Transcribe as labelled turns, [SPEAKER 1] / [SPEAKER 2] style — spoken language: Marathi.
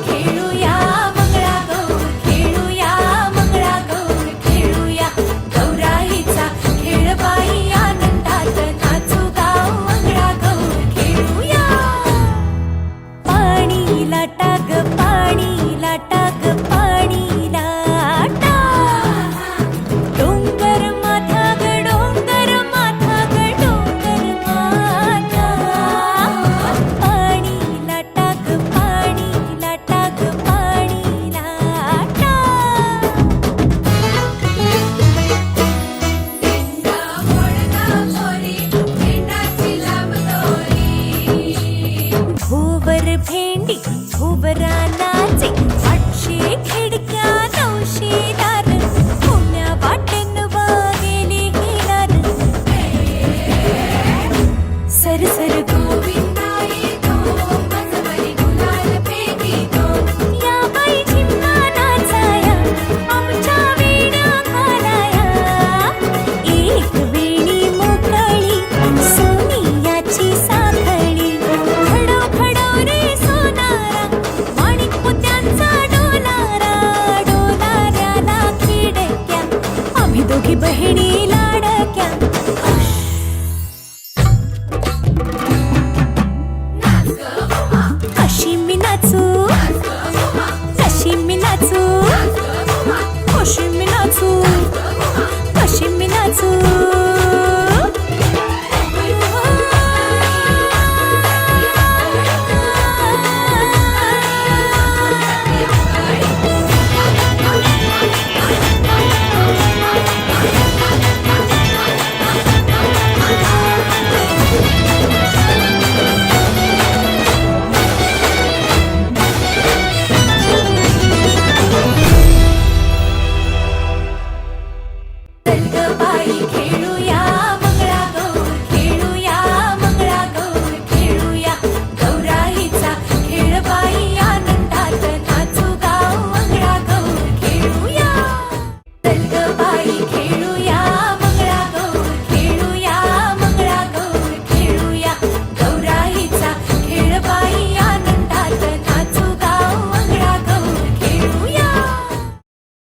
[SPEAKER 1] खेळूया मंगळागौर, खेळूया मंगळागौर, खेळूया गौराईचा खेळ बाई आनंदात नाचू गाव मंगळागौर खेळूया. पाणी लाटा ग पाणी लाटा ग पाणी लाटा, डोंगर माथा ग डोंगर माथा ग डोंगर माथा. पाणी लाटा ग पाणी लाटा ग पाणी लाटा. भेंडा मोडका मोरी भेंडाची लांब दोरी, भोवर भेंडी भोवरा नाचे 800 खिडक्या 900 दार, पुण्या वाटेन गेली हिलार. सरसर गोविंदा येतो मजवरी गुलाल फेकीतो, या बाई झिम्मा नाचाया आमच्या वेण्या घालाया. एक वेणी मोकळी सोनियाची साखळी, खडो खडो रे सोनारा माणिक मोत्यांचा डोलारा. डोलाऱ्याला खिडक्या आम्ही दोघी बहिणी लाडक्या. कशी मी नाचू कशी मी नाचू कशी मी नाचू कशी मी नाचू.